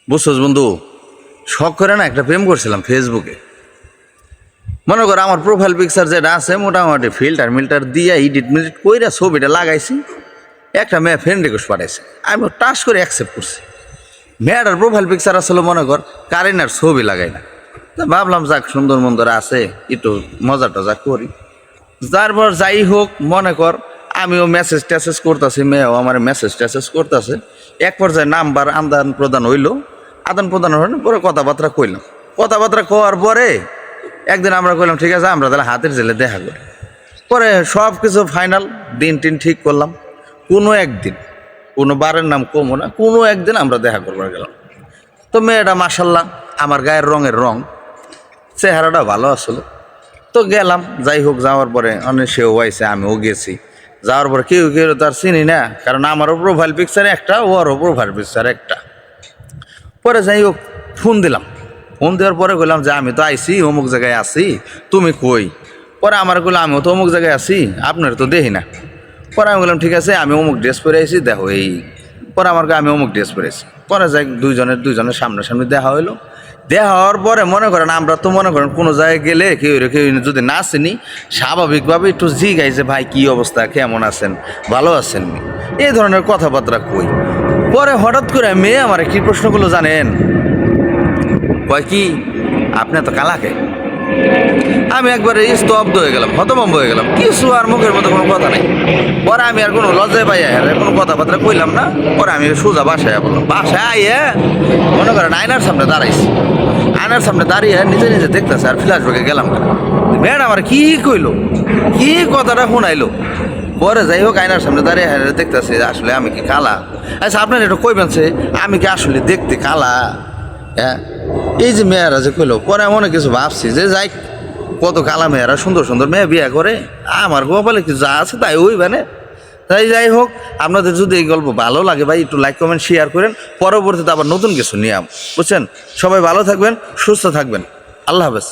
বুঝছস বন্ধু, শখ করে না একটা প্রেম করছিলাম ফেসবুকে। মনে কর আমার প্রোফাইল পিকচার যেটা আছে মোটামুটি ফিল্টার মিল্টার দিয়ে এডিট মিডিট কইরা ছবিটা লাগাইছি। একটা মেয়ে ফ্রেন্ড রিকোয়েস্ট পাঠাইছে, আমি টাচ করে অ্যাকসেপ্ট করছি। মেয়েটার প্রোফাইল পিকচার আসলে মনে কর কারিনার ছবি লাগাই না। তো ভাবলাম যাক সুন্দর মন্দর আছে, একটু মজা টজা করি। তারপর যাই হোক মনে কর আমিও মেসেজ টেসেজ করতেছি, মেয়েও আমার মেসেজ টেসেজ করতেছে। এক পর্যায়ে নাম্বার আদান প্রদান হইল, আদান প্রদান হইল পরে কথাবার্তা কইলাম। কথাবার্তা কওয়ার পরে একদিন আমরা কইলাম ঠিক আছে আমরা তাহলে হাতের জেলে দেখা করি। পরে সব কিছু ফাইনাল, দিন টিন ঠিক করলাম। কোনো একদিন, কোনো বারের নাম কমো না, কোনো একদিন আমরা দেখা করবার গেলাম। তো মেয়েটা মাসাল্লাহ আমার গায়ের রঙের রং, চেহারাটা ভালো আসলো। তো গেলাম, যাই হোক যাওয়ার পরে অনেক সেও আইছে, আমিও গেছি। যাওয়ার পরে কেউ কেউ তার চিনি না, কারণ আমারও প্রোফাইল পিকচার একটা, ওরও প্রোফাইল পিকচার একটা। পরে যাই হোক ফোন দিলাম, ফোন দেওয়ার পরে বললাম যে আমি তো আইছি অমুক জায়গায় আছি, তুমি কই? পরে আমার বললাম আমিও তো অমুক জায়গায় আছি, আপনার তো দেখি না। পরে আমি বললাম ঠিক আছে আমি অমুক ড্রেস পরে আইছি, দেখো এই। পরে আমার আমি অমুক ড্রেস পরে আছি। পরে যাই দুইজনের সামনাসামনি দেখা হইলো। দেখা হওয়ার পরে মনে করেন আমরা তো মনে করেন কোনো জায়গায় গেলে কেউ যদি না চিনি স্বাভাবিকভাবে একটু জিজ্ঞাসা ভাই কী অবস্থা, কেমন আছেন, ভালো আছেন, এই ধরনের কথাবার্তা কই। পরে হঠাৎ করে মেয়ে আমার কি প্রশ্ন করলো জানেন? কয় কি আপনি তো কালাকে? আমি একবারে স্তব্ধ হয়ে গেলাম, হতভম্ব হয়ে গেলাম, কিছু আর মুখের মধ্যে কোনো কথা নেই। পরে আমি আর কোনো লজ্জায় পাই আর কোনো কথাবার্তা কইলাম না। পরে আমি সোজা বাসায় বললাম, বাসায় আইয়ে মনে করেন আয়নার সামনে দাঁড়াইছি। আয়নার সামনে দাঁড়িয়ে নিজে নিজে দেখতেছে আর ফ্ল্যাশব্যাকে গেলাম। ম্যাডাম আমার কি কইলো, কি কথাটা শোনাইলো। পরে যাই হোক আয়নার সামনে দাঁড়িয়ে দেখতেছে আসলে আমি কি কালা। আচ্ছা আপনার একটু কইবেন সে আমি কি আসলে দেখতে কালা? হ্যাঁ, এই যে মেয়েরা যে কইলো, পরে মনে কিছু ভাবছি যে যাই কত কালা মেয়েরা সুন্দর সুন্দর মেয়ে বিয়ে করে, আমার কপালে কি যা আছে তাই ওই মানে। তাই যাই হোক আপনাদের যদি এই গল্প ভালো লাগে ভাই একটু লাইক কমেন্ট শেয়ার করেন, পরবর্তীতে আবার নতুন কিছু নিয়ে বুঝছেন। সবাই ভালো থাকবেন, সুস্থ থাকবেন, আল্লাহ হাফেজ।